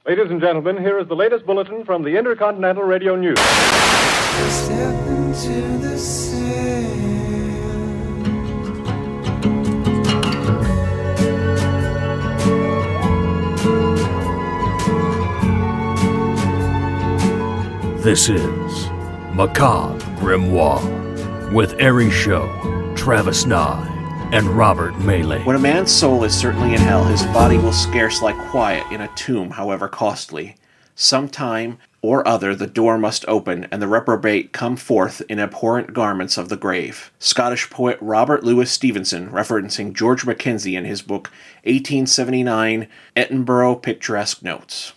Ladies and gentlemen, here is the latest bulletin from the Intercontinental Radio News. Step into the sand. This is Macabre Grimoire with Ari Show, Travis Nye, and Robert Melee. When a man's soul is certainly in hell, his body will scarce lie quiet in a tomb, however costly. Sometime or other the door must open, and the reprobate come forth in abhorrent garments of the grave. Scottish poet Robert Louis Stevenson, referencing George MacKenzie in his book 1879, Edinburgh Picturesque Notes.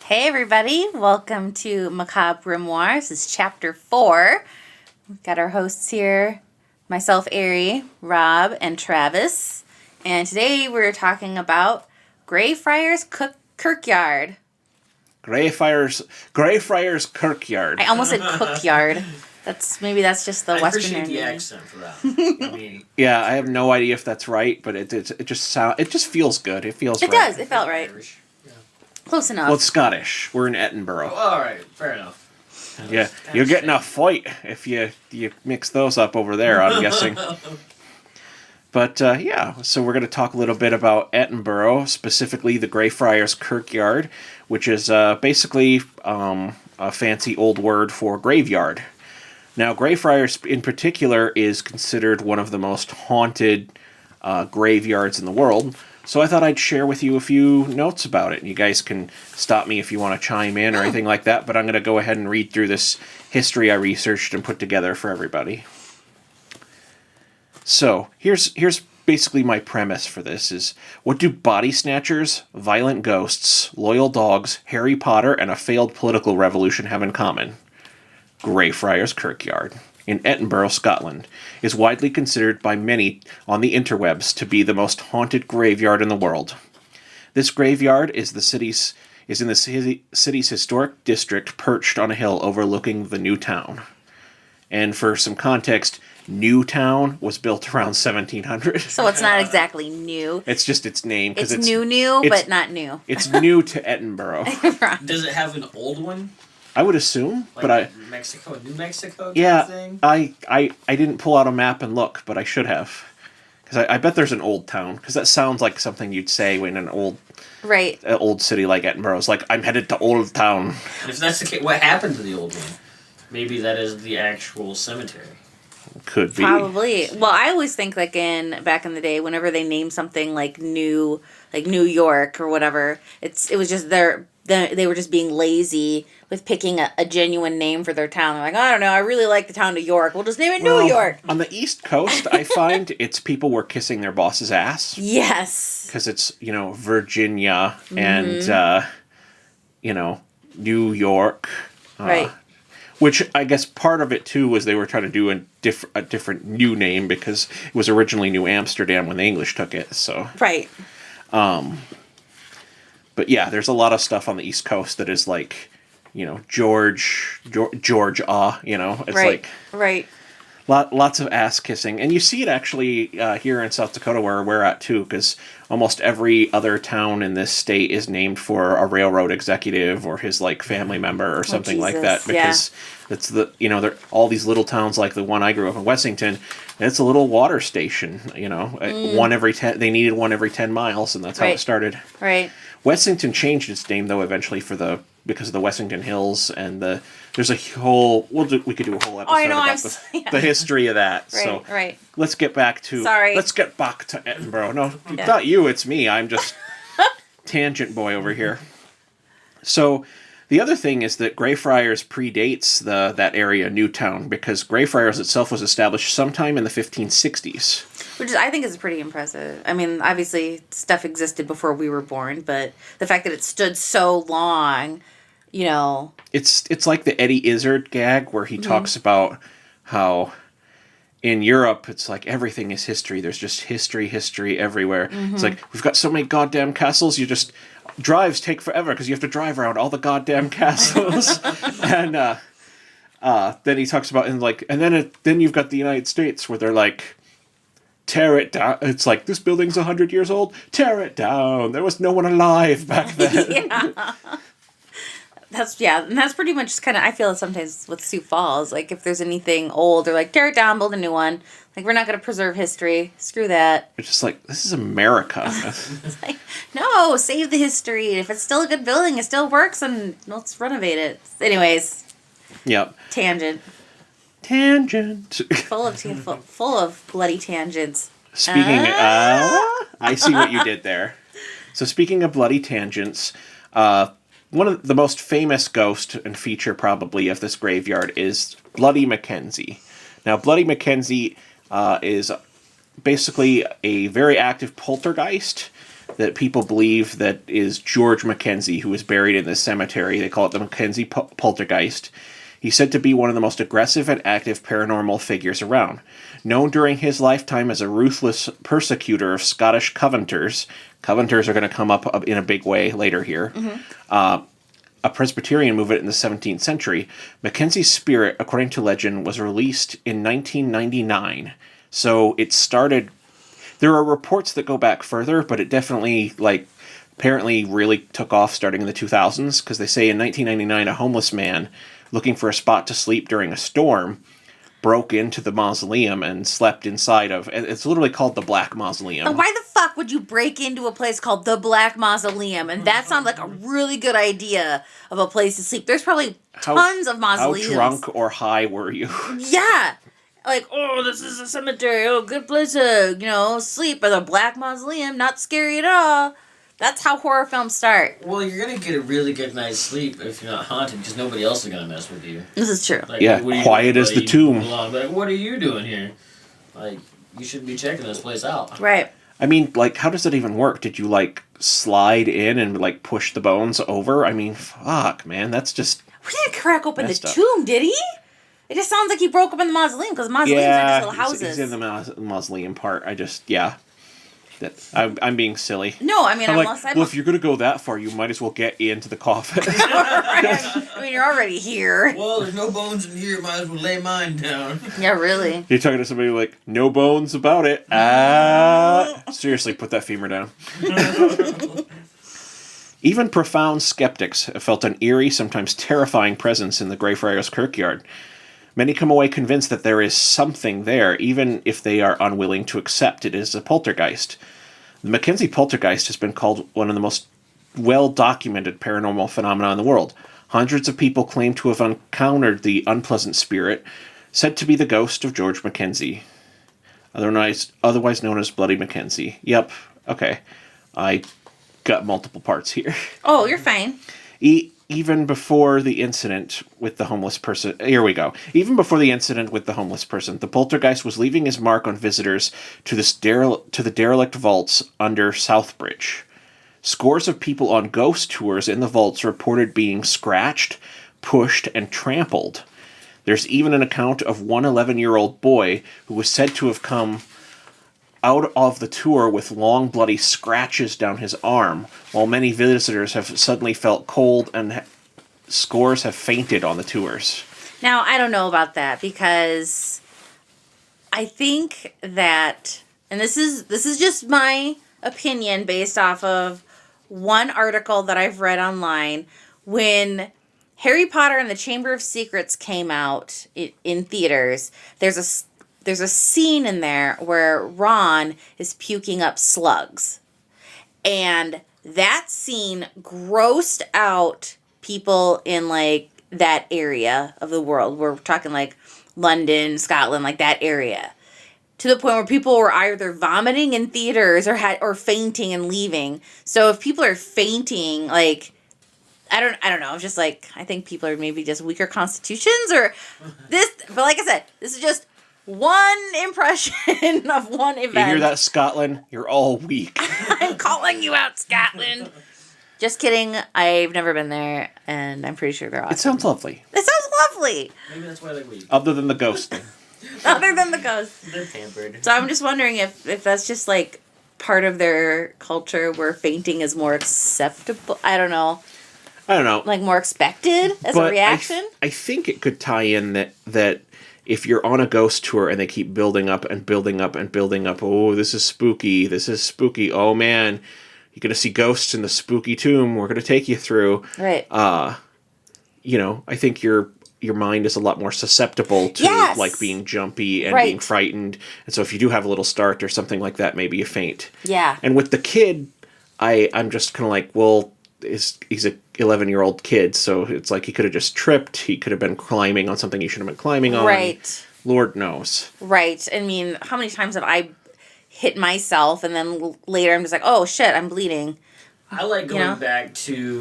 Hey everybody, welcome to Macabre Grimoire. This is chapter 4. We've got our hosts here, myself, Ari, Rob, and Travis. And today we're talking about Greyfriars Kirkyard. Greyfriars Kirkyard. I almost said cookyard. That's just the I Western appreciate the name. accent for that. I mean, Yeah, I have no idea if that's right, but it just feels good. It feels It right. does. It felt right. Irish. Yeah. Close enough. Well, it's Scottish. We're in Edinburgh. All right, fair enough. Yeah, you're getting a fight if you mix those up over there, I'm guessing. But, so we're going to talk a little bit about Edinburgh, specifically the Greyfriars Kirkyard, which is basically a fancy old word for graveyard. Now, Greyfriars in particular is considered one of the most haunted graveyards in the world, so I thought I'd share with you a few notes about it. And you guys can stop me if you want to chime in or anything like that, but I'm going to go ahead and read through this history I researched and put together for everybody. So, here's basically my premise for this is, what do body snatchers, violent ghosts, loyal dogs, Harry Potter, and a failed political revolution have in common? Greyfriars Kirkyard in Edinburgh, Scotland, is widely considered by many on the interwebs to be the most haunted graveyard in the world. This graveyard is in the city's historic district, perched on a hill overlooking the new town. And for some context, New Town was built around 1700. So it's not exactly new. It's just its name. It's new, but not new. It's new to Edinburgh. Does it have an old one? I would assume, Like but Mexico, New Mexico kind yeah, of thing? I didn't pull out a map and look, but I should have. Because I bet there's an old town, because that sounds like something you'd say when an old city like Edinburgh is like, I'm headed to Old Town. And if that's the case, what happened to the old one? Maybe that is the actual cemetery. Could be. Probably. Well, I always think back in the day, whenever they name something like New York or whatever, it was just they were just being lazy with picking a genuine name for their town. They're like, I don't know, I really like the town New York. We'll just name it New York. On the East Coast, I find it's people were kissing their boss's ass. Yes. Because it's, Virginia and, New York. Right. Which I guess part of it, too, was they were trying to do a different new name because it was originally New Amsterdam when the English took it, so. Right. But yeah, there's a lot of stuff on the East Coast that is like, Georgia, it's right. like. Right. Lots of ass kissing, and you see it actually here in South Dakota where we're at too, because almost every other town in this state is named for a railroad executive or his family member or something like that. Because it's they're all these little towns like the one I grew up in, Wessington. And it's a little water station. One every 10. They needed one every 10 miles, and that's how it started. Right. Wessington changed its name though eventually because of the Wessington Hills and there's a whole we could do a whole episode about the history of that. Right. Let's get back to Edinburgh. No, not you, it's me. I'm just tangent boy over here. So the other thing is that Greyfriars predates that area, Newtown, because Greyfriars itself was established sometime in the 1560s. Which I think is pretty impressive. I mean, obviously stuff existed before we were born, but the fact that it stood so long, It's like the Eddie Izzard gag where he talks about how in Europe it's like everything is history. There's just history everywhere. It's like, we've got so many goddamn castles, drives take forever because you have to drive around all the goddamn castles. And then he talks about then you've got the United States where they're like, tear it down. It's like, this building's 100 years old. Tear it down. There was no one alive back then. And that's pretty much kind of, I feel sometimes with Sioux Falls, like if there's anything old, they're like, tear it down, build a new one. Like, we're not going to preserve history. Screw that. It's just like, this is America. It's like, no, save the history. If it's still a good building, it still works, and let's renovate it. Anyways. Yep. Tangent. Full of bloody tangents. Speaking I see what you did there. So speaking of bloody tangents, one of the most famous ghost and feature probably of this graveyard is Bluidy Mackenzie. Now, Bluidy Mackenzie is basically a very active poltergeist that people believe that is George MacKenzie, who is buried in this cemetery. They call it the Mackenzie poltergeist. He's said to be one of the most aggressive and active paranormal figures around. Known during his lifetime as a ruthless persecutor of Scottish Covenanters. Covenanters are going to come up in a big way later here. Mm-hmm. A Presbyterian movement in the 17th century. Mackenzie's spirit, according to legend, was released in 1999. So it started... There are reports that go back further, but it definitely, apparently really took off starting in the 2000s, because they say in 1999 a homeless man looking for a spot to sleep during a storm broke into the mausoleum and slept inside of... It's literally called the Black Mausoleum. And why the fuck would you break into a place called the Black Mausoleum? And that sounds like a really good idea of a place to sleep. There's probably tons of mausoleums. How drunk or high were you? Yeah. Like, oh, this is a cemetery. Oh, good place to, sleep. Or the Black Mausoleum. Not scary at all. That's how horror films start. Well, you're going to get a really good night's sleep if you're not haunted, because nobody else is going to mess with you. This is true. Like, yeah, quiet as the tomb. Like, what are you doing here? Like, you should be checking this place out. Right. I mean, how does it even work? Did you, slide in and, push the bones over? I mean, fuck, man, that's just... We didn't crack open the tomb, did he? It just sounds like he broke open the mausoleum, because mausoleums are just little houses. He's in the mausoleum part. I'm being silly. No, I mean, if you're going to go that far, you might as well get into the coffin. I mean, you're already here. Well, there's no bones in here. Might as well lay mine down. Yeah, really. You're talking to somebody no bones about it. Seriously, put that femur down. Even profound skeptics have felt an eerie, sometimes terrifying presence in the Greyfriars Kirkyard. Many come away convinced that there is something there, even if they are unwilling to accept it as a poltergeist. The Mackenzie poltergeist has been called one of the most well-documented paranormal phenomena in the world. Hundreds of people claim to have encountered the unpleasant spirit, said to be the ghost of George MacKenzie, otherwise known as Bluidy Mackenzie. Yep, okay. I got multiple parts here. Oh, you're fine. Even before the incident with the homeless person... Here we go. Even before the incident with the homeless person, the poltergeist was leaving his mark on visitors to the derelict vaults under Southbridge. Scores of people on ghost tours in the vaults reported being scratched, pushed, and trampled. There's even an account of one 11-year-old boy who was said to have come out of the tour with long bloody scratches down his arm, while many visitors have suddenly felt cold and scores have fainted on the tours. Now, I don't know about that, because I think that, and this is just my opinion based off of one article that I've read online, when Harry Potter and the Chamber of Secrets came out in theaters, there's a scene in there where Ron is puking up slugs. And that scene grossed out people in, that area of the world. We're talking, London, Scotland, that area. To the point where people were either vomiting in theaters or fainting and leaving. So if people are fainting, I don't know. It's just, I think people are maybe just weaker constitutions or this. But like I said, this is just one impression of one event. You hear that, Scotland? You're all weak. I'm calling you out, Scotland. Just kidding. I've never been there, and I'm pretty sure they're awesome. It sounds lovely. It sounds lovely. Maybe that's why they're weak. Other than the ghost thing. Other than the ghost. They're pampered. So I'm just wondering if that's just, part of their culture where fainting is more acceptable. I don't know. More expected as a reaction? I think it could tie in that if you're on a ghost tour and they keep building up and building up and building up, oh, this is spooky, oh man, you're going to see ghosts in the spooky tomb we're going to take you through. Right. I think your mind is a lot more susceptible to Yes. like being jumpy and Right. being frightened. And so if you do have a little start or something like that, maybe you faint. Yeah. And with the kid, I'm just kind of like, well, he's a 11-year-old kid, so it's like he could have just tripped. He could have been climbing on something he shouldn't have been climbing on. Right. Lord knows. Right. I mean, how many times have I hit myself and then later I'm just like, oh shit, I'm bleeding. I like going back to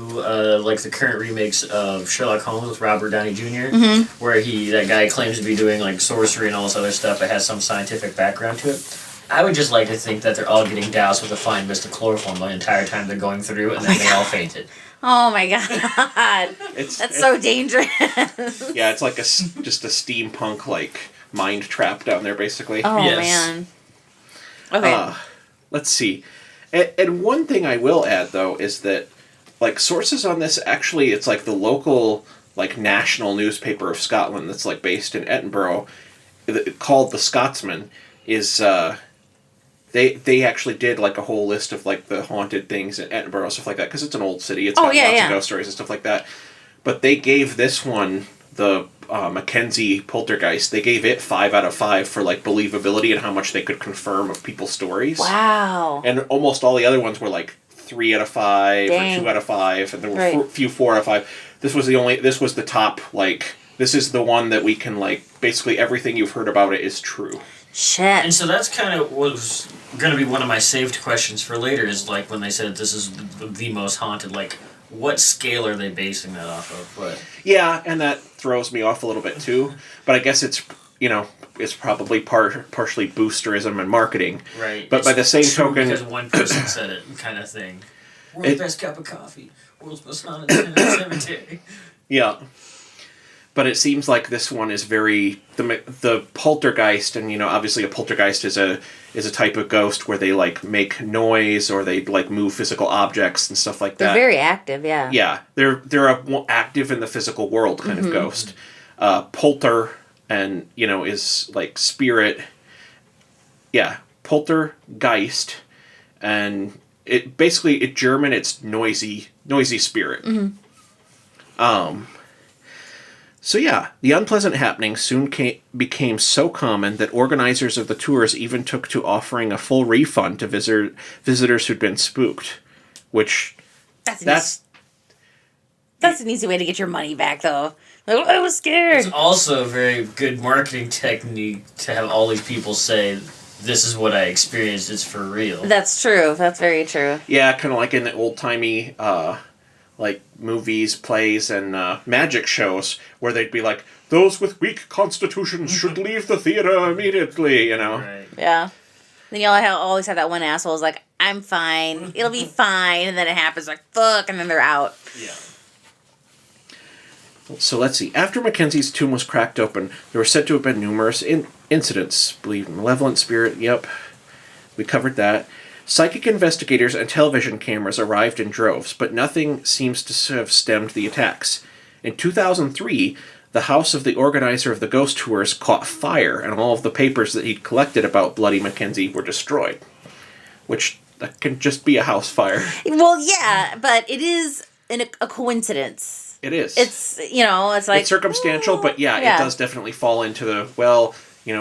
like the current remakes of Sherlock Holmes with Robert Downey Jr., where that guy claims to be doing like sorcery and all this other stuff that has some scientific background to it. I would just like to think that they're all getting doused with a fine mist of chloroform the entire time they're going through, and then they all fainted. Oh my god. That's so dangerous. Yeah, it's like just a steampunk like mind trap down there, basically. Oh Yes. man. Okay. Let's see. And one thing I will add, though, is that, like, sources on this, actually, it's like the local, like, national newspaper of Scotland that's, like, based in Edinburgh, called The Scotsman, is, they actually did, like, a whole list of, like, the haunted things in Edinburgh, stuff like that, because it's an old city, it's got lots of ghost stories and stuff like that. But they gave this one, the Mackenzie poltergeist, they gave it 5 out of 5 for like believability and how much they could confirm of people's stories. Wow. And almost all the other ones were like 3 out of 5 Dang. or 2 out of 5, and there were a few 4 out of 5. This was the top, like, this is the one that we can, like, basically everything you've heard about it is true. Shit. And so that's kind of was going to be one of my saved questions for later, is like when they said this is the most haunted, like, what scale are they basing that off of? But Yeah, and that throws me off a little bit too. But I guess it's probably partially boosterism and marketing. right. But it's by the same true token, because one person said it, kind of thing. World's best cup of coffee. World's most haunted cemetery. yeah. But it seems like this one is very the poltergeist, and obviously a poltergeist is a type of ghost where they like make noise or they like move physical objects and stuff like that. They're very active, yeah. Yeah, they're a active in the physical world kind of ghost. Polter and is like spirit. Yeah, poltergeist, and it basically German it's noisy spirit. So yeah, the unpleasant happenings soon became so common that organizers of the tours even took to offering a full refund to visitors who'd been spooked, which That's an easy way to get your money back, though. Like, I was scared. It's also a very good marketing technique to have all these people say, this is what I experienced, it's for real. That's true. That's very true. yeah, kind of like in the old-timey like movies, plays, and magic shows where they'd be like, those with weak constitutions should leave the theater immediately, Right. Yeah. Then you always have that one asshole who's like, I'm fine. It'll be fine. And then it happens like, fuck. And then they're out. Yeah. So let's see. After Mackenzie's tomb was cracked open, there were said to have been numerous incidents. Believed malevolent spirit, yep. We covered that. Psychic investigators and television cameras arrived in droves, but nothing seems to have stemmed the attacks. In 2003, the house of the organizer of the ghost tours caught fire, and all of the papers that he'd collected about Bluidy Mackenzie were destroyed. Which, that can just be a house fire. Well, yeah, but it is a coincidence. It is. It's, it's like... It's circumstantial, but yeah, it does definitely fall into the,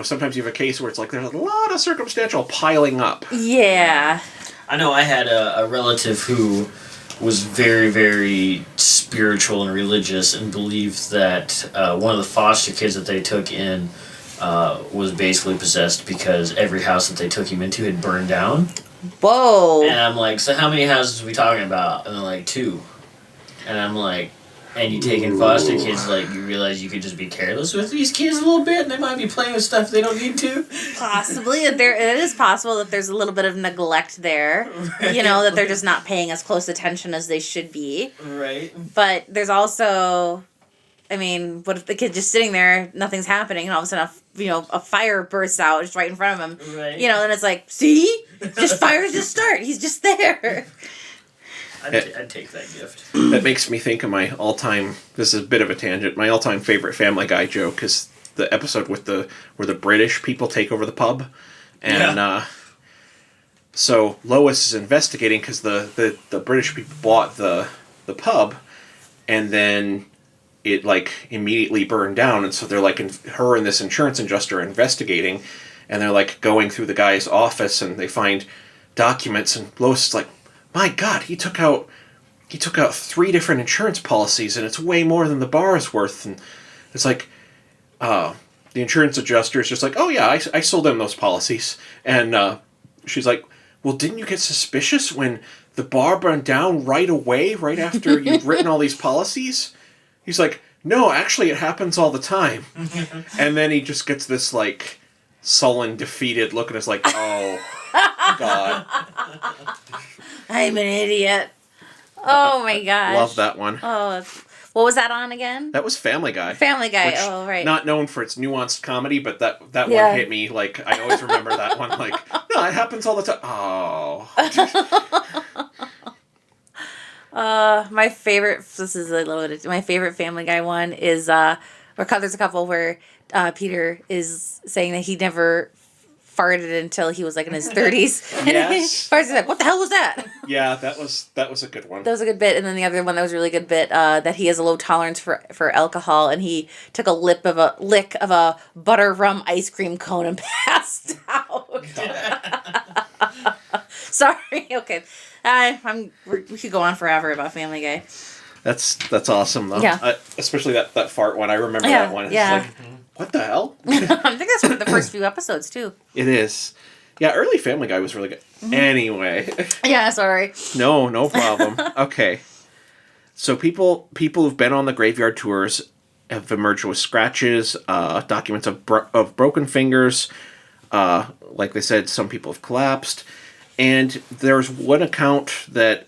sometimes you have a case where it's like there's a lot of circumstantial piling up. Yeah. I know I had a relative who was very, very spiritual and religious and believed that one of the foster kids that they took in was basically possessed because every house that they took him into had burned down. Whoa. And I'm like, so how many houses are we talking about? And they're like, 2. And I'm like, and you take in foster kids, like, you realize you could just be careless with these kids a little bit, and they might be playing with stuff they don't need to. Possibly. It is possible that there's a little bit of neglect there. Right. That they're just not paying as close attention as they should be. Right. But there's also, what if the kid's just sitting there, nothing's happening, and all of a sudden, a fire bursts out just right in front of him. Right. Then it's like, see? Fires just start. He's just there. I'd take that gift. That makes me think of my all-time, this is a bit of a tangent, my all-time favorite Family Guy joke is the episode where the British people take over the pub. And so Lois is investigating because the British people bought the pub, and then it like immediately burned down, and so they're like her and this insurance adjuster are investigating, and they're like going through the guy's office, and they find documents, and Lois is like, my God, he took out 3 different insurance policies, and it's way more than the bar is worth. And it's like, the insurance adjuster is just like, oh yeah, I sold them those policies. And she's like, well, didn't you get suspicious when the bar burned down right away, right after you'd written all these policies? He's like, no, actually it happens all the time. And then he just gets this like sullen, defeated look, and is like, oh God. I'm an idiot. Oh my gosh. Love that one. Oh, what was that on again? That was Family Guy. Family Guy. Which, Oh, right. Not known for its nuanced comedy, but that Yeah. one hit me. Like, I always remember that one. Like, no, it happens all the time. Oh. My favorite. This is a little bit. My favorite Family Guy one is there's a couple where Peter is saying that he never farted until he was like in his 30s. And Yes. farts, he's like, what the hell was that? Yeah, that was a good one. That was a good bit. And then the other one that was a really good bit, that he has a low tolerance for alcohol, and he took a lick of a butter rum ice cream cone and passed out. Sorry. Okay. We could go on forever about Family Guy. That's awesome though. Yeah. Especially that fart one. I remember Yeah, that one. It's yeah. like, what the hell? I think that's one of the first few episodes too. It is. Yeah, early Family Guy was really good. Mm-hmm. Anyway. Yeah, sorry. No problem. Okay. So people who've been on the graveyard tours have emerged with scratches, documents of broken fingers. Like they said, some people have collapsed. And there's one account that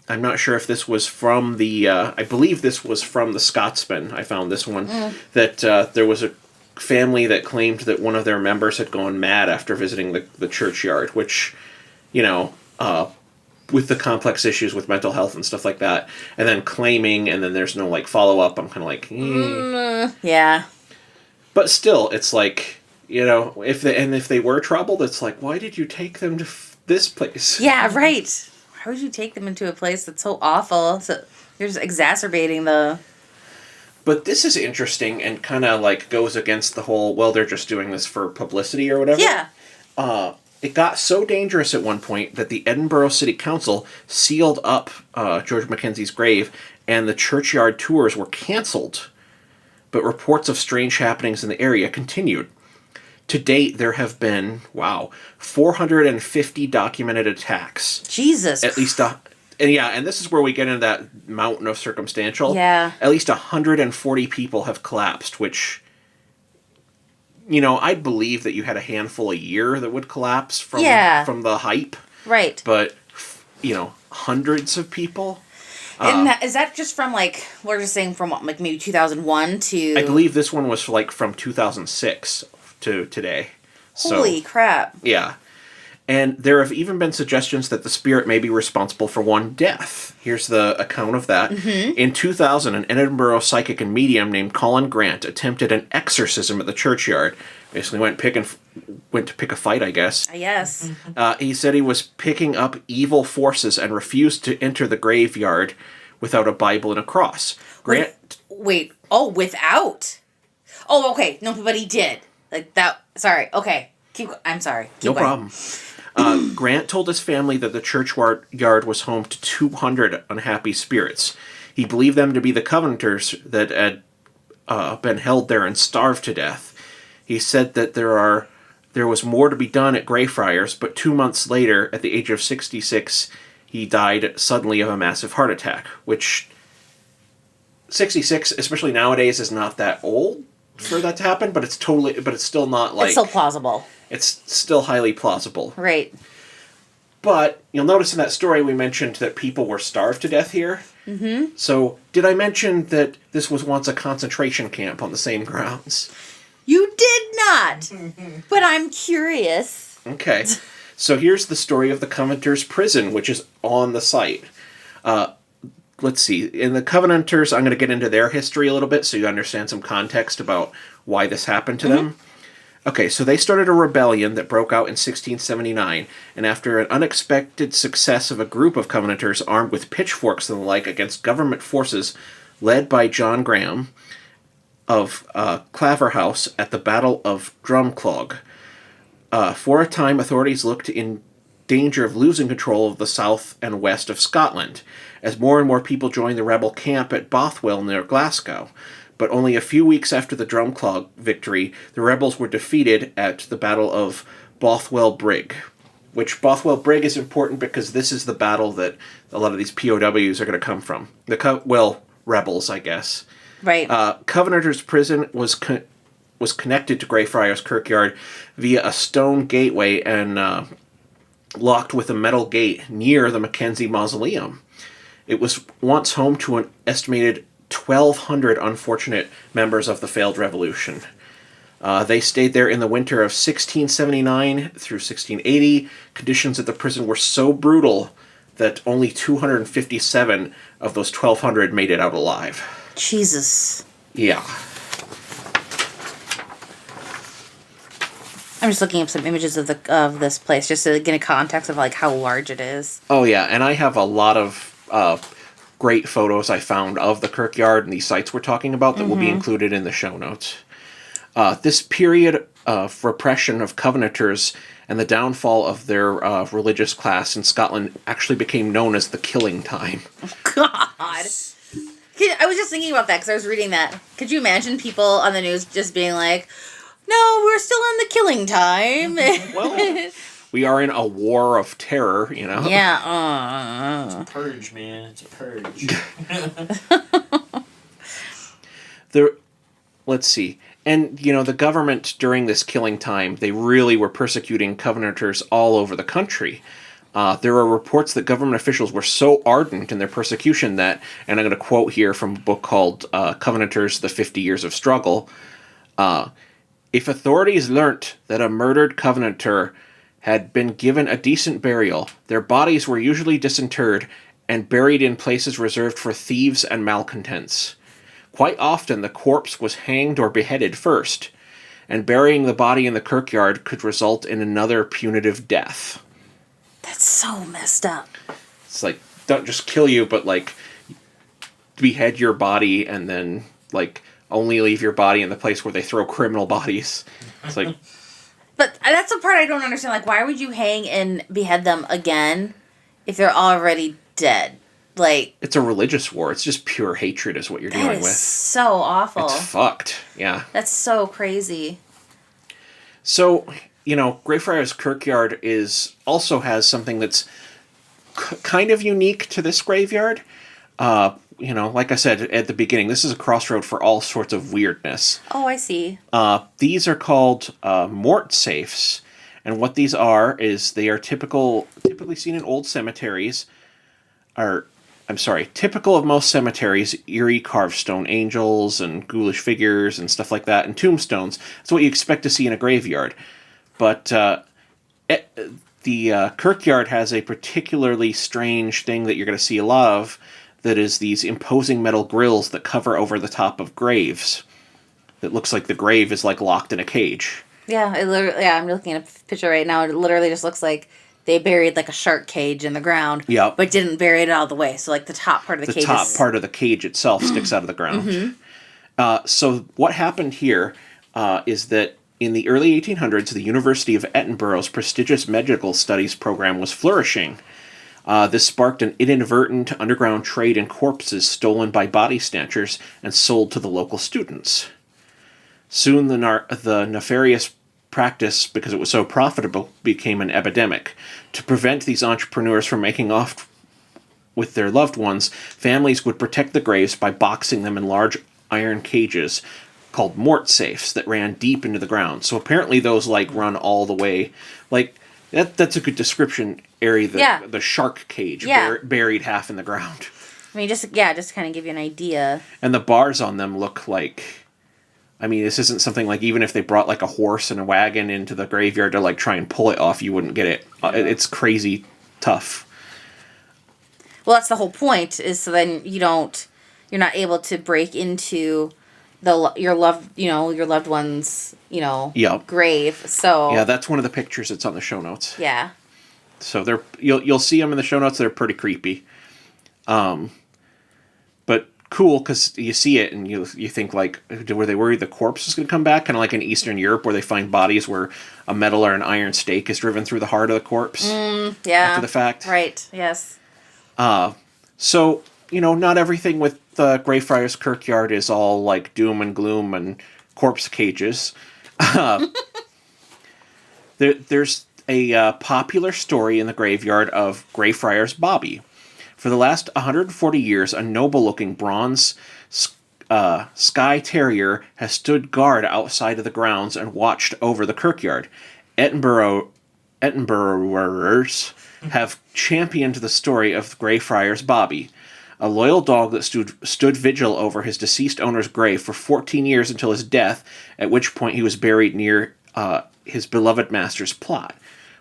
I'm not sure if this was from the... I believe this was from the Scotsman. I found this one. That there was a family that claimed that one of their members had gone mad after visiting the churchyard, which, you know, with the complex issues with mental health and stuff like that, and then claiming, and then there's no like follow-up, I'm kind of like, Yeah. But still, it's like, you know, if they were troubled, it's like, why did you take them to this place? Yeah, right. Why would you take them into a place that's so awful? So you're just exacerbating the... But this is interesting and kind of like goes against the whole, well, they're just doing this for publicity or whatever. Yeah. It got so dangerous at one point that the Edinburgh City Council sealed up George Mackenzie's grave, and the churchyard tours were cancelled. But reports of strange happenings in the area continued. To date, there have been, 450 documented attacks. Jesus. At least and this is where we get into that mountain of circumstantial. Yeah. At least 140 people have collapsed, which, you know, I'd believe that you had a handful a year that would collapse from the hype. Right. But, you know, hundreds of people. And is that just from like, we're just saying from what, like maybe 2001 to... I believe this one was like from 2006 to today. Holy crap. Yeah. And there have even been suggestions that the spirit may be responsible for one death. Here's the account of that. Mm-hmm. In 2000, an Edinburgh psychic and medium named Colin Grant attempted an exorcism at the churchyard. Basically went to pick a fight, I guess. Yes. He said he was picking up evil forces and refused to enter the graveyard without a Bible and a cross. Grant... Wait. Oh, without? Oh, okay. No, but he did. Like that... Sorry. Okay. I'm sorry. Keep no going. problem. Grant told his family that the churchyard was home to 200 unhappy spirits. He believed them to be the Covenanters that had been held there and starved to death. He said that there was more to be done at Greyfriars, but 2 months later, at the age of 66, he died suddenly of a massive heart attack, which 66, especially nowadays, is not that old for that to happen, but it's still not like... It's still plausible. It's still highly plausible. Right. But you'll notice in that story we mentioned that people were starved to death here. Mm-hmm. So did I mention that this was once a concentration camp on the same grounds? You did not. But I'm curious. Okay. So here's the story of the Covenanters' prison, which is on the site. Let's see. In the Covenanters, I'm going to get into their history a little bit so you understand some context about why this happened to them. Okay, so they started a rebellion that broke out in 1679, and after an unexpected success of a group of Covenanters armed with pitchforks and the like against government forces, led by John Graham of Claverhouse at the Battle of Drumclog. For a time, authorities looked in danger of losing control of the south and west of Scotland, as more and more people joined the rebel camp at Bothwell near Glasgow. But only a few weeks after the Drumclog victory, the rebels were defeated at the Battle of Bothwell Brig. Which Bothwell Brig is important because this is the battle that a lot of these POWs are going to come from. Rebels, I guess. Right. Covenanters' prison was connected to Greyfriars Kirkyard via a stone gateway and locked with a metal gate near the Mackenzie Mausoleum. It was once home to an estimated 1,200 unfortunate members of the failed revolution. They stayed there in the winter of 1679 through 1680. Conditions at the prison were so brutal that only 257 of those 1,200 made it out alive. Jesus. Yeah. I'm just looking up some images of this place just to get a context of like how large it is. Oh yeah, and I have a lot of great photos I found of the Kirkyard and these sites we're talking about that will be included in the show notes. This period of repression of Covenanters and the downfall of their religious class in Scotland actually became known as the Killing Time. Oh, God. I was just thinking about that because I was reading that. Could you imagine people on the news just being like, no, we're still in the killing time? Well, we are in a war of terror, you know? Yeah. It's a purge, man. It's a purge. Let's see. And, the government during this killing time, they really were persecuting Covenanters all over the country. There are reports that government officials were so ardent in their persecution that, and I'm going to quote here from a book called Covenanters, The 50 Years of Struggle, if authorities learnt that a murdered Covenanter had been given a decent burial, their bodies were usually disinterred and buried in places reserved for thieves and malcontents. Quite often the corpse was hanged or beheaded first, and burying the body in the kirkyard could result in another punitive death. That's so messed up. It's like, don't just kill you, but behead your body and then only leave your body in the place where they throw criminal bodies. It's like... But that's the part I don't understand. Why would you hang and behead them again if they're already dead? It's a religious war. It's just pure hatred is what you're dealing with. So awful. It's fucked. Yeah. That's so crazy. So, Greyfriars Kirkyard also has something that's kind of unique to this graveyard. Like I said at the beginning, this is a crossroad for all sorts of weirdness. Oh, I see. These are called mort safes, and what these are is they are typically seen in old cemeteries. Typical of most cemeteries, eerie carved stone angels and ghoulish figures and stuff like that, and tombstones. That's what you expect to see in a graveyard. But the Kirkyard has a particularly strange thing that you're going to see a lot of, that is these imposing metal grills that cover over the top of graves. It looks like the grave is locked in a cage. Yeah, I'm looking at a picture right now. It literally just looks like they buried a shark cage in the ground. Yep. But didn't bury it all the way. So the top part of the cage. The top part of the cage itself sticks out of the ground. So what happened here is that in the early 1800s, the University of Edinburgh's prestigious medical studies program was flourishing. This sparked an inadvertent underground trade in corpses stolen by body snatchers and sold to the local students. Soon the nefarious practice, because it was so profitable, became an epidemic. To prevent these entrepreneurs from making off with their loved ones, families would protect the graves by boxing them in large iron cages called mort safes that ran deep into the ground. So apparently those run all the way, that's a good description, Ari, the shark cage buried half in the ground. I mean, just kind of give you an idea. And the bars on them look this isn't something even if they brought a horse and a wagon into the graveyard to try and pull it off, you wouldn't get it. It's crazy tough. Well, that's the whole point, is so then you're not able to break into your loved one's, grave. So yeah, that's one of the pictures that's on the show notes. Yeah. So you'll see them in the show notes. They're pretty creepy. But cool because you see it and you think like, were they worried the corpse was going to come back? Kind of like in Eastern Europe where they find bodies where a metal or an iron stake is driven through the heart of the corpse after the fact. Right, yes. So, not everything with the Greyfriars Kirkyard is all like doom and gloom and corpse cages. There's a popular story in the graveyard of Greyfriars Bobby. For the last 140 years, a noble-looking bronze Skye Terrier has stood guard outside of the grounds and watched over the kirkyard. Edinburghers have championed the story of Greyfriars Bobby, a loyal dog that stood vigil over his deceased owner's grave for 14 years until his death, at which point he was buried near his beloved master's plot.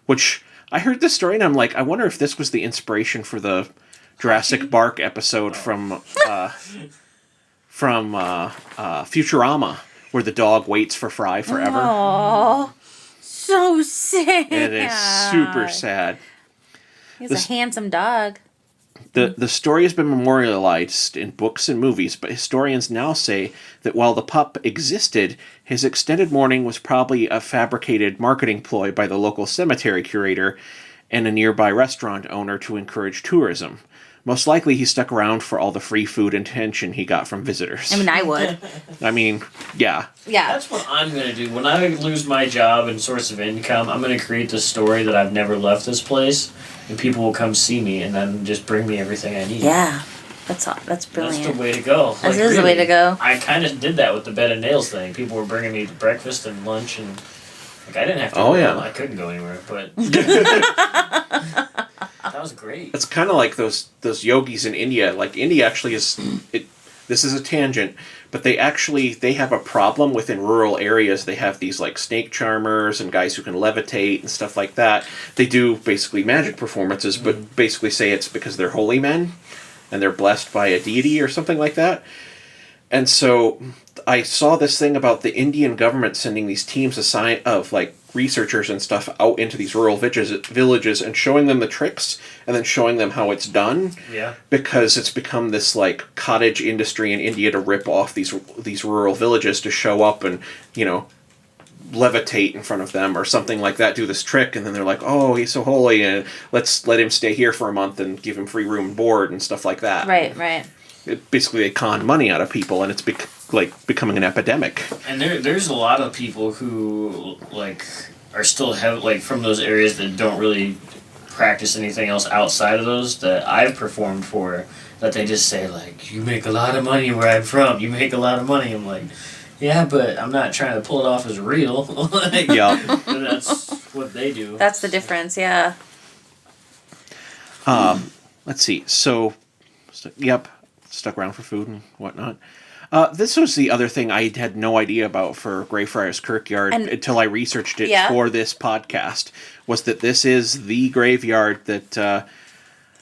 Which, I heard this story and I'm like, I wonder if this was the inspiration for the Jurassic Bark episode from Futurama, where the dog waits for Fry forever. Oh, so sad. It is super sad. He's a handsome dog. The story has been memorialized in books and movies, but historians now say that while the pup existed, his extended mourning was probably a fabricated marketing ploy by the local cemetery curator and a nearby restaurant owner to encourage tourism. Most likely he stuck around for all the free food and attention he got from visitors. I mean, I would. I mean, yeah. Yeah. That's what I'm going to do. When I lose my job and source of income, I'm going to create this story that I've never left this place, and people will come see me and then just bring me everything I need. Yeah. That's brilliant. That's the way to go. That is the way to go. I kind of did that with the bed and nails thing. People were bringing me breakfast and lunch, and like I didn't have to. I couldn't go anywhere, but that was great. It's kind of like those yogis in India. Like India actually is. This is a tangent, but they have a problem within rural areas. They have these like snake charmers and guys who can levitate and stuff like that. They do basically magic performances, but basically say it's because they're holy men and they're blessed by a deity or something like that. And so I saw this thing about the Indian government sending these teams of like researchers and stuff out into these rural villages and showing them the tricks and then showing them how it's done. Yeah. Because it's become this like cottage industry in India to rip off these rural villages to show up and, levitate in front of them or something like that, do this trick, and then they're like, oh, he's so holy, and let's let him stay here for a month and give him free room and board and stuff like that. Right. Basically, they con money out of people, and it's becoming an epidemic. And there's a lot of people who are still from those areas that don't really practice anything else outside of those that I've performed for. That they just say you make a lot of money where I'm from. You make a lot of money. I'm like, yeah, but I'm not trying to pull it off as real. Yeah, that's what they do. That's the difference. Yeah. Let's see. So, stuck around for food and whatnot. This was the other thing I had no idea about for Greyfriars Kirkyard until I researched it for this podcast, was that this is the graveyard that,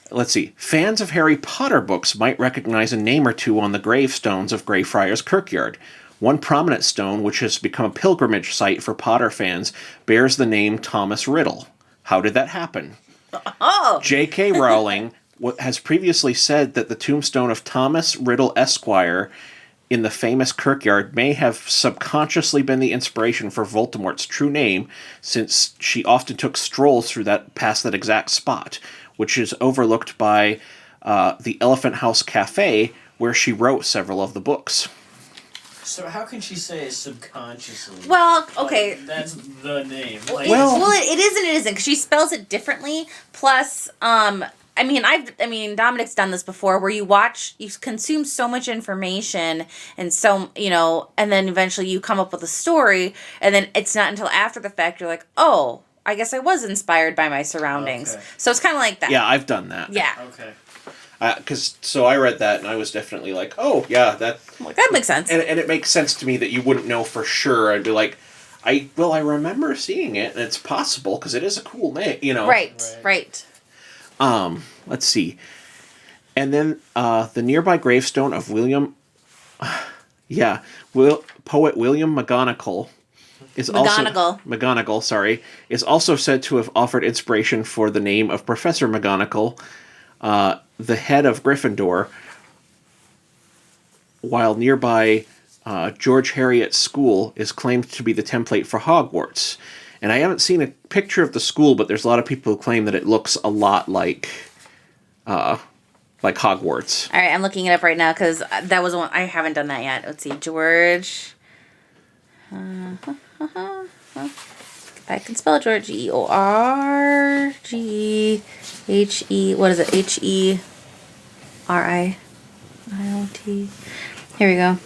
let's see, fans of Harry Potter books might recognize a name or two on the gravestones of Greyfriars Kirkyard. One prominent stone, which has become a pilgrimage site for Potter fans, bears the name Thomas Riddle. How did that happen? Oh! J.K. Rowling has previously said that the tombstone of Thomas Riddle Esquire in the famous kirkyard may have subconsciously been the inspiration for Voldemort's true name, since she often took strolls past that exact spot, which is overlooked by the Elephant House Cafe, where she wrote several of the books. So how can she say subconsciously? Well, okay. That's the name. It is and it isn't, because she spells it differently. Plus, Dominic's done this before, where you consume so much information, and and then eventually you come up with a story, and then it's not until after the fact you're like, oh, I guess I was inspired by my surroundings. Okay. So it's kind of like that. Yeah, I've done that. Yeah. Okay. So I read that and I was definitely like, oh yeah, that makes sense. And it makes sense to me that you wouldn't know for sure. I'd be like, I remember seeing it, and it's possible because it is a cool name, Right. Let's see, and then the nearby gravestone of poet William McGonagall is also said to have offered inspiration for the name of Professor McGonagall, the head of Gryffindor. while nearby George Heriot's school is claimed to be the template for Hogwarts. And I haven't seen a picture of the school, but there's a lot of people who claim that it looks a lot like Hogwarts. All right, I'm looking it up right now because that was one I haven't done that yet. Let's see, George. If I can spell George, George. What is it? Heriot. Here we go.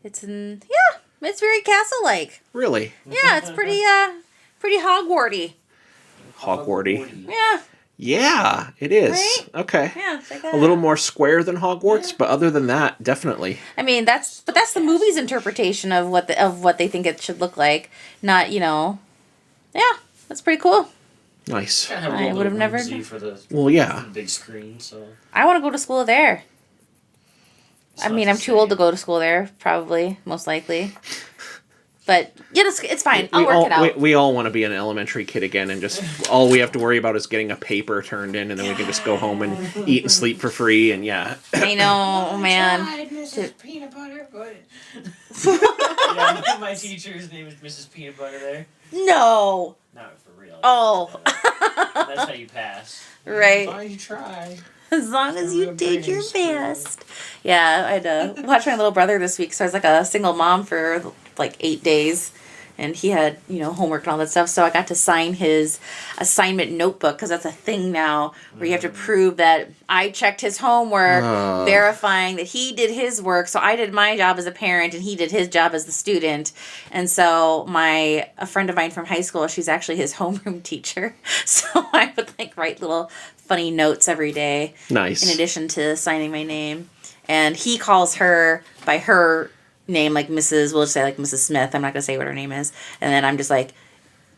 It's it's very castle-like. Really? Yeah, it's pretty Hogwarty. Hogwarty. Yeah. Yeah, it is. Right? Okay. Yeah, it's like that. A little more square than Hogwarts, but other than that, definitely. I mean, that's the movie's interpretation of what they think it should look like. Not, Yeah, that's pretty cool. Nice. I would have never. For the big screen. So I want to go to school there. It's I not mean, the I'm too old to same. go to school there, probably, most likely. But it's fine. I'll work it out. We all want to be an elementary kid again, and just all we have to worry about is getting a paper turned in, and then we can just go home and eat and sleep for free. And I know, man. Mrs. Peanut Butter, but Yeah, my teacher's name is Mrs. Peanut Butter there. No. Not for real. Oh. That's how you pass. Right. why you try? As long as you Real did your brain best. Yeah, I had to watch my little brother this week. So I was like a single mom for like 8 days. And he had, homework and all that stuff. So I got to sign his assignment notebook because that's a thing now where you have to prove that I checked his homework, verifying that he did his work. So I did my job as a parent and he did his job as the student. And so a friend of mine from high school, she's actually his homeroom teacher. So I would write little funny notes every day. nice. In addition to signing my name. And he calls her by her name, like Mrs. We'll just say like Mrs. Smith. I'm not gonna say what her name is. And then I'm just like,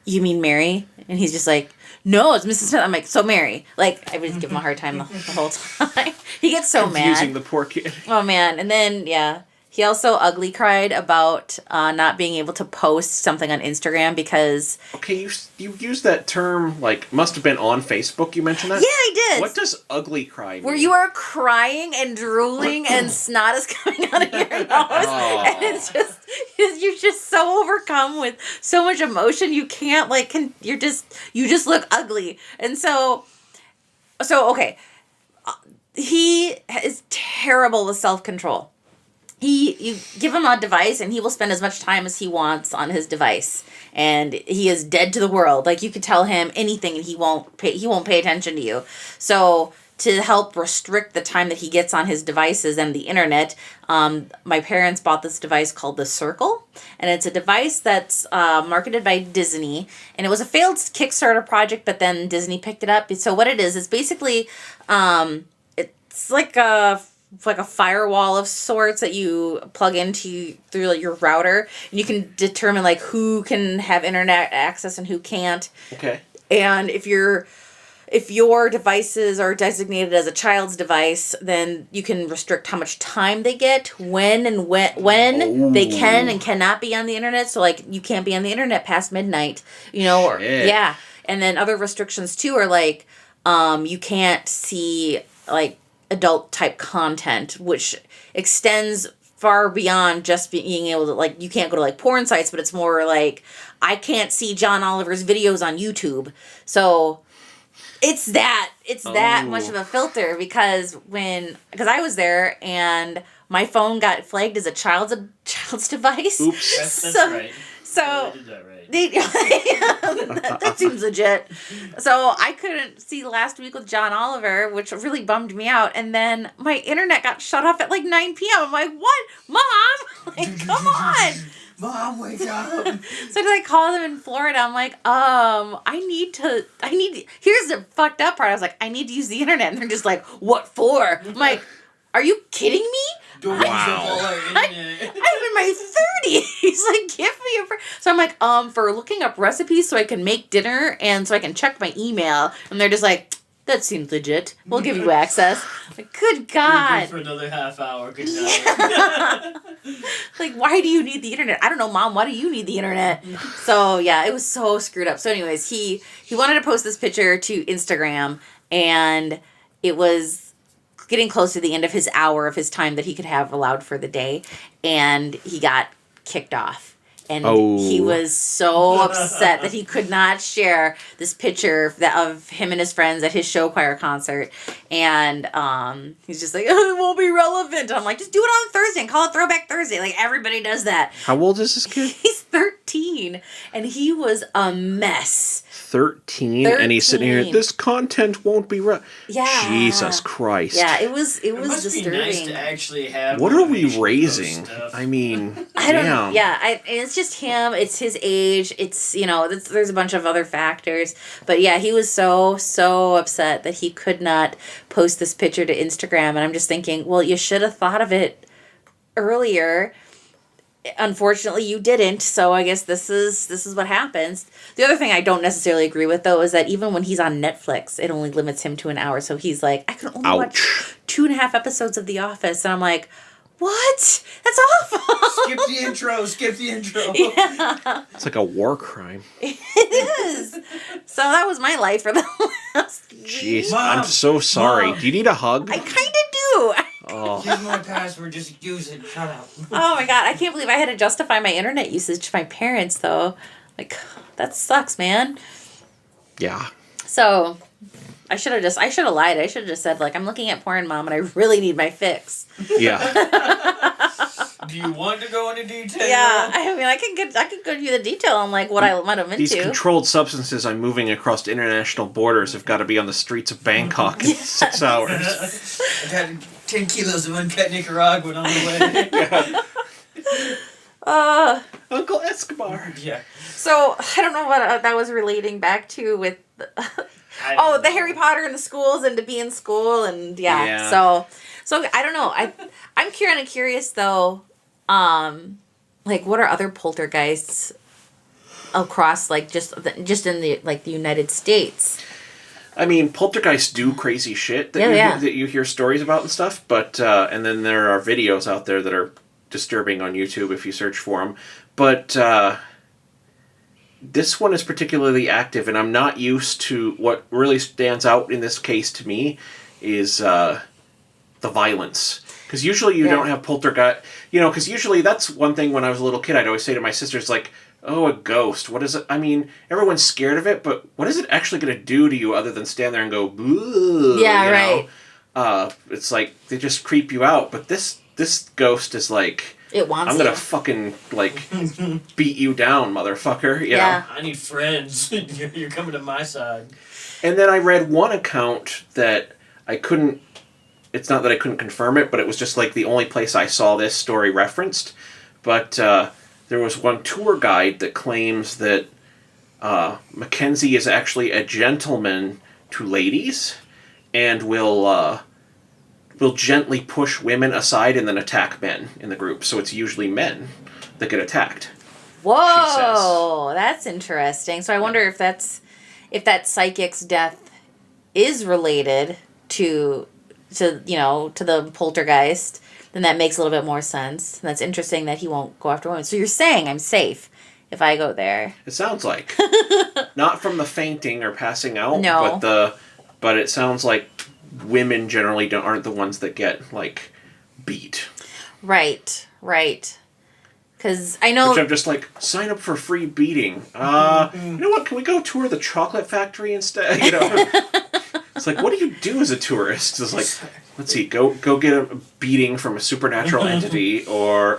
you mean Mary? And he's just like, no, it's Mrs. Smith. I'm like, so Mary. Like, I would just give him a hard time the whole time. He gets so Confusing mad. the poor kid. Oh man. And then he also ugly cried about not being able to post something on Instagram because Okay, you used that term, must have been on Facebook, you mentioned that? yeah, I did. What does ugly cry mean? Where you are crying and drooling and snot is coming out of your nose. And it's just, you're just so overcome with so much emotion. You can't, you just look ugly. And so okay. He is terrible with self-control. You give him a device and he will spend as much time as he wants on his device. And he is dead to the world. Like, you could tell him anything and he won't pay attention to you. So to help restrict the time that he gets on his devices and the internet, my parents bought this device called the Circle. And it's a device that's marketed by Disney. And it was a failed Kickstarter project, but then Disney picked it up. So what it is basically, it's like a firewall of sorts that you plug into through your router, and you can determine who can have internet access and who can't. Okay. And if your devices are designated as a child's device, then you can restrict how much time they get, when they can and cannot be on the internet. So you can't be on the internet past midnight, or Shit. yeah. And then other restrictions too are you can't see adult type content, which extends far beyond just being able to you can't go to porn sites, but it's more I can't see John Oliver's videos on YouTube. So it's that much of a filter because I was there and my phone got flagged as a child's device. Oops. That's So- right. So Yeah, they did that right. that seems legit. So I couldn't see Last Week with John Oliver, which really bummed me out. And then my internet got shut off at 9 p.m. I'm like, what? Mom? Come on. Mom, wake up! So I call them in Florida. I'm like, here's the fucked up part. I was like, I need to use the internet. And they're just like, what for? I'm like, are you kidding me? Don't Wow. use up all our internet. I'm in my 30s. Give me a So I'm like, for looking up recipes so I can make dinner and so I can check my email. And they're just like, that seems legit. We'll give you access. Like, good You're God. good for another half hour. Good night. Why do you need the internet? I don't know, Mom. Why do you need the internet? So, yeah, it was so screwed up. So, anyways, he wanted to post this picture to Instagram, and it was getting close to the end of his hour of his time that he could have allowed for the day, and he got kicked off. And he was so upset that he could not share this picture of him and his friends at his show choir concert. And he's just like, oh, it won't be relevant. And I'm like, just do it on Thursday and call it Throwback Thursday. Like, everybody does that. How old is this kid? He's 13. And he was a mess. 13, and he's sitting here, this content won't be Yeah. Jesus Christ. Yeah, it was It must disturbing. be nice to actually have. What are we motivation to post raising? stuff. I mean, I don't. damn. Yeah, it's just him. It's his age. It's there's a bunch of other factors, but yeah, he was so upset that he could not post this picture to Instagram, and I'm just thinking, well, you should have thought of it earlier. Unfortunately, you didn't. So I guess this is what happens. The other thing I don't necessarily agree with, though, is that even when he's on Netflix, it only limits him to an hour. So he's like, I can only watch 2.5 episodes of The Office, and I'm like, what? That's awful. Skip the intro. Skip the intro. Yeah. It's like a war crime. It is. So that was my life for the last week. Jeez, Mom, I'm so sorry. Mom. Do you need a hug? I kind of do. Oh. Here's my password. Just use it. Shut up. Oh my god, I can't believe I had to justify my internet usage to my parents, though. Like, that sucks, man. Yeah. So, I should have lied. I should have just said, like, I'm looking at porn, Mom, and I really need my fix. Yeah. Do you want to go into detail? Yeah, I mean, I can give you the detail on, like, what I let them These into. controlled substances I'm moving across international borders have got to be on the streets of Bangkok in 6 hours. I got 10 kilos of uncut Nicaraguan on the way. Uncle Escobar. Yeah. So, I don't know what that was relating back to with... the Harry Potter in the schools and to be in school and Yeah. So I don't know. I'm kind of curious though. Like, what are other poltergeists across, like, just in the United States? I mean, poltergeists do crazy shit that you hear stories about and stuff, but and then there are videos out there that are disturbing on YouTube if you search for them. But this one is particularly active, and I'm not used to what really stands out in this case to me is the violence. Because usually you don't have poltergeist, because usually that's one thing when I was a little kid I'd always say to my sisters, like, oh, a ghost, what is it? I mean, everyone's scared of it, but what is it actually going to do to you other than stand there and go, boo? Yeah, right. It's like, they just creep you out, but this ghost is like... It wants I'm gonna you. fucking, like, beat you down, motherfucker. You Yeah. know? I need friends. You're coming to my side. And then I read one account that I couldn't... It's not that I couldn't confirm it, but it was just, like, the only place I saw this story referenced. But there was one tour guide that claims that Mackenzie is actually a gentleman to ladies and will gently push women aside and then attack men in the group. So it's usually men that get attacked. Whoa, that's interesting. So I wonder if that psychic's death is related to the poltergeist. Then that makes a little bit more sense. And that's interesting that he won't go after women. So you're saying I'm safe if I go there? It sounds like not from the fainting or passing out. No. But it sounds like women generally aren't the ones that get, like, beat. Right. Because I know... Which I'm just like, sign up for free beating. You know what, can we go tour the chocolate factory instead? It's like, what do you do as a tourist? It's like, let's see, go get a beating from a supernatural entity or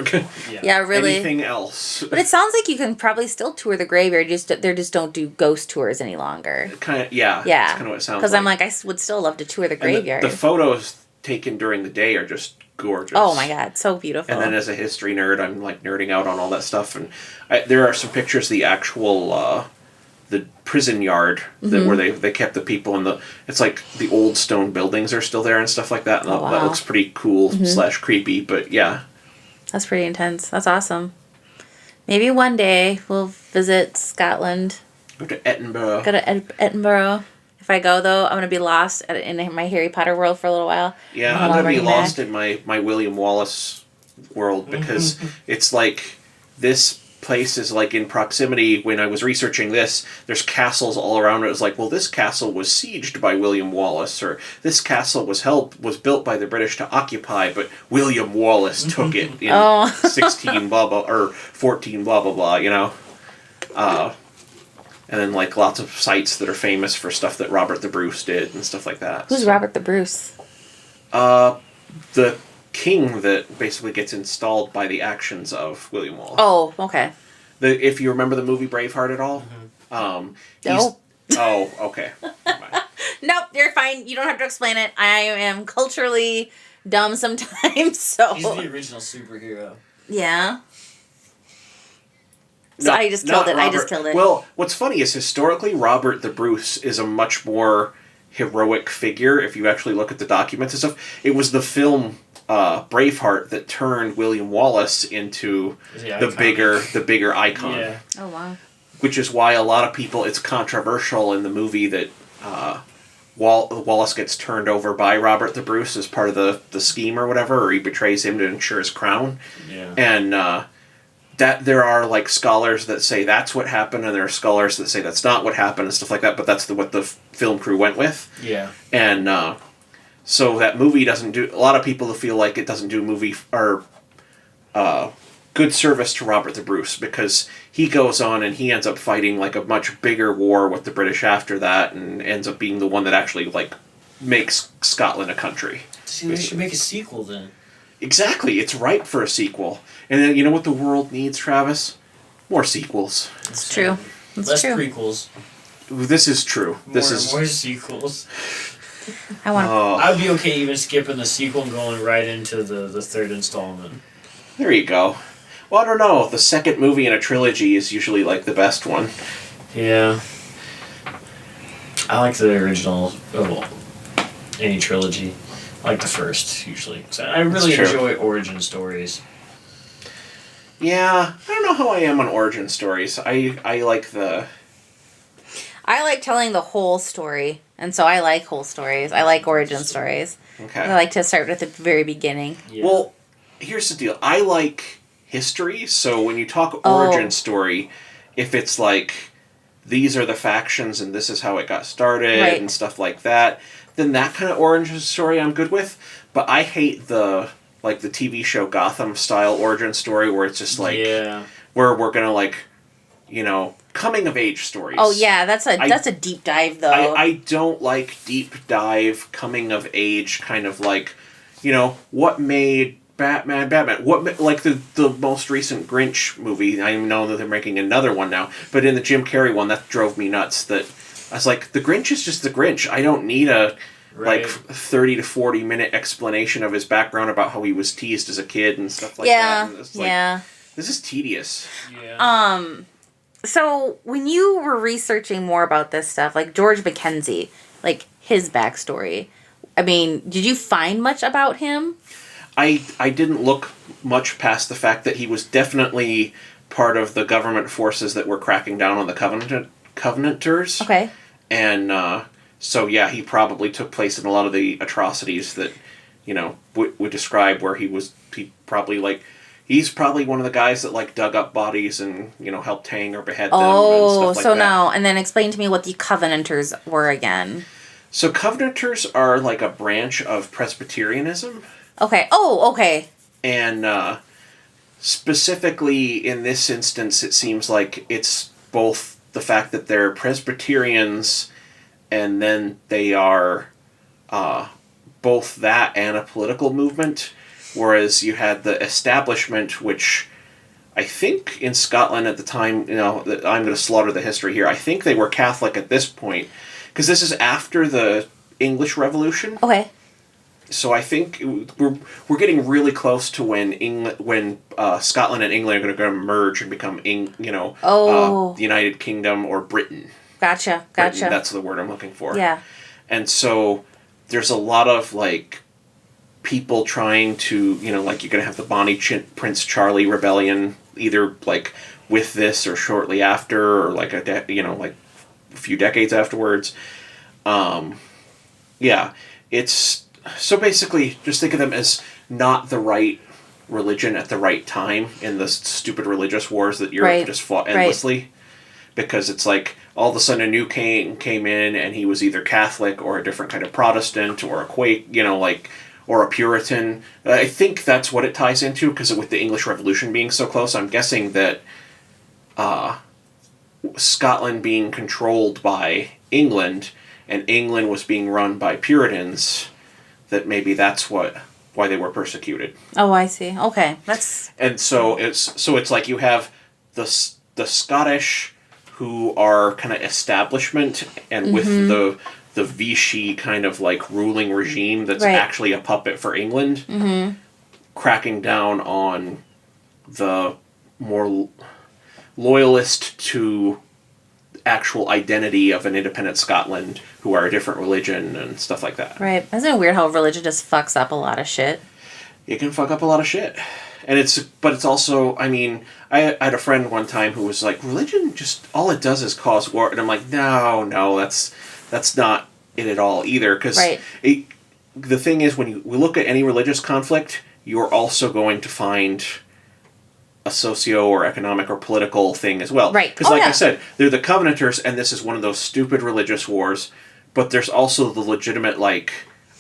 really. anything else. But it sounds like you can probably still tour the graveyard, they just don't do ghost tours any longer. Kind of, yeah. Yeah. That's kind of what it sounds like. Because I'm like, I would still love to tour the graveyard. The photos taken during the day are just gorgeous. Oh my god, so beautiful. And then as a history nerd, I'm like nerding out on all that stuff. And there are some pictures of the actual the prison yard where they kept the people in it's like the old stone buildings are still there and stuff like that. And that looks pretty cool / creepy. But yeah. That's pretty intense. That's awesome. Maybe one day we'll visit Scotland. Go to Edinburgh. Go to Edinburgh. If I go, though, I'm going to be lost in my Harry Potter world for a little while. Yeah, I'm going to be lost in my William Wallace world because it's like this places like in proximity. When I was researching this, there's castles all around it. It was like, well, this castle was sieged by William Wallace, or this castle was built by the British to occupy, but William Wallace took it in 16 blah blah or 14 blah blah blah. You know, and then like lots of sites that are famous for stuff that Robert the Bruce did and stuff like that. Who's Robert the Bruce? The king that basically gets installed by the actions of William Wallace. Oh, okay. If you remember the movie Braveheart at all, No. Oh, okay. Nope, you're fine. You don't have to explain it. I am culturally dumb sometimes, so... He's the original superhero. Yeah. So I just killed it. I just killed it. Well, what's funny is historically, Robert the Bruce is a much more heroic figure if you actually look at the documents and stuff. It was the film Braveheart that turned William Wallace into the bigger icon. Yeah. Oh, wow. Which is why a lot of people, it's controversial in the movie that Wallace gets turned over by Robert the Bruce as part of the scheme or whatever, or he betrays him to ensure his crown. Yeah. And that there are like scholars that say that's what happened, and there are scholars that say that's not what happened and stuff like that, but that's what the film crew went with. Yeah. And so that movie doesn't do... A lot of people feel like it doesn't do movie or good service to Robert the Bruce, because he goes on and he ends up fighting like a much bigger war with the British after that, and ends up being the one that actually like makes Scotland a country. See, they should make a sequel then. Exactly, it's ripe for a sequel. And then you know what the world needs, Travis? More sequels. It's true. It's Less true. prequels. This is true. More sequels. I want. I'd be okay even skipping the sequel and going right into the third installment. There you go. Well, I don't know. The second movie in a trilogy is usually like the best one. Yeah. I like the original any trilogy. I like the first usually. So I really enjoy origin stories. Yeah, I don't know how I am on origin stories. I like the... I like telling the whole story, and so I like whole stories. I like origin stories. Okay. I like to start at the very beginning. Yeah. Well, here's the deal. I like history, so when you talk origin story, if it's like, these are the factions and this is how it got started and stuff like that, then that kind of origin story I'm good with. But I hate the TV show Gotham style origin story where it's just like, where we're gonna like, you know, coming of age stories. Oh yeah, that's a deep dive though. I don't like deep dive coming of age kind of like, you know, what made Batman, what like the most recent Grinch movie. I know that they're making another one now, but in the Jim Carrey one, that drove me nuts. That I was like, the Grinch is just the Grinch. I don't need a like 30 to 40 minute explanation of his background about how he was teased as a kid and stuff like that. And it's like, this is tedious. Yeah. So when you were researching more about this stuff, like George MacKenzie, like his backstory, I mean, did you find much about him? I didn't look much past the fact that he was definitely part of the government forces that were cracking down on the Covenanters. Okay. And so, yeah, he probably took place in a lot of the atrocities that, you know, would describe where he's probably one of the guys that, like, dug up bodies and, you know, helped hang or behead them and stuff like that. now, and then explain to me what the Covenanters were again. So Covenanters are, like, a branch of Presbyterianism. Okay. Oh, okay. And specifically in this instance, it seems like it's both the fact that they're Presbyterians and then they are both that and a political movement, whereas you had the establishment, which I think in Scotland at the time, you know, I'm going to slaughter the history here, I think they were Catholic at this point, because this is after the English Revolution. Okay. So I think we're getting really close to when Scotland and England are going to merge and become the United Kingdom or Britain. Gotcha. Britain, that's the word I'm looking for. Yeah. And so there's a lot of like people trying to, you know, like you're going to have the Bonnie Prince Charlie rebellion either like with this or shortly after or like a few decades afterwards. Yeah, it's so basically just think of them as not the right religion at the right time in the stupid religious wars that Europe just fought endlessly. Because it's like all of a sudden a new king came in and he was either Catholic or a different kind of Protestant or a Quake, or a Puritan. I think that's what it ties into, because with the English Revolution being so close, I'm guessing that Scotland being controlled by England and England was being run by Puritans, that maybe that's why they were persecuted. Oh, I see. Okay, and so it's like you have the Scottish, who are kind of establishment, and with the Vichy kind of like ruling regime that's actually a puppet for England, cracking down on the more loyalist to actual identity of an independent Scotland who are a different religion and stuff like that. Right. Isn't it weird how religion just fucks up a lot of shit? It can fuck up a lot of shit. And it's also, I mean, I had a friend one time who was like, religion just, all it does is cause war. And I'm like, no, that's not it at all either. Because the thing is, when we look at any religious conflict, you're also going to find a socio or economic or political thing as well. Right. Because I said, they're the Covenanters, and this is one of those stupid religious wars, but there's also the legitimate, like,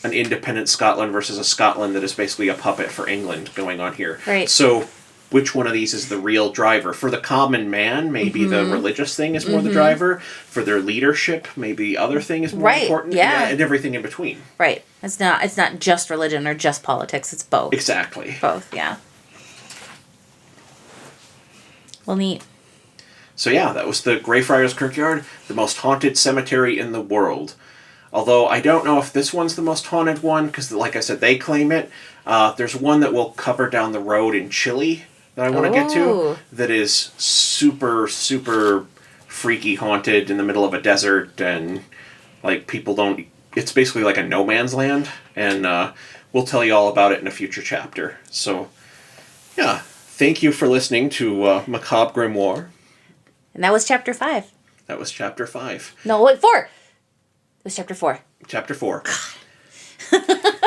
an independent Scotland versus a Scotland that is basically a puppet for England going on here. Right. So which one of these is the real driver? For the common man, maybe the religious thing is more the driver. For their leadership, maybe the other thing is more important. Yeah. And everything in between. Right. It's not just religion or just politics, it's both. Exactly. Both, yeah. Well, neat. So yeah, that was the Greyfriars Kirkyard, the most haunted cemetery in the world. Although I don't know if this one's the most haunted one, because like I said, they claim it. There's one that we'll cover down the road in Chile that I want to get to, that is super, super freaky haunted in the middle of a desert, and like people don't... It's basically like a no man's land, and we'll tell you all about it in a future chapter. So, yeah. Thank you for listening to Macabre Grimoire. And that was chapter 5. That was chapter 5. No, wait, 4. It was chapter 4. Chapter 4.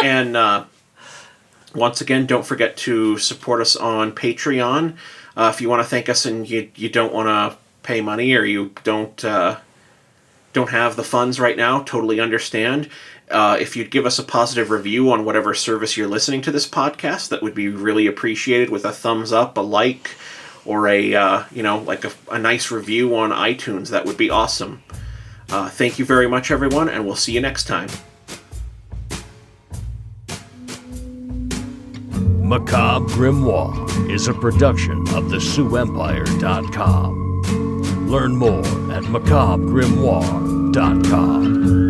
And once again, don't forget to support us on Patreon. If you want to thank us and you don't want to pay money, or you don't have the funds right now, totally understand. If you'd give us a positive review on whatever service you're listening to this podcast, that would be really appreciated, with a thumbs up, a like, or a nice review on iTunes. That would be awesome. Thank you very much, everyone, and we'll see you next time. Macabre Grimoire is a production of theSiouxEmpire.com. Learn more at macabregrimoire.com.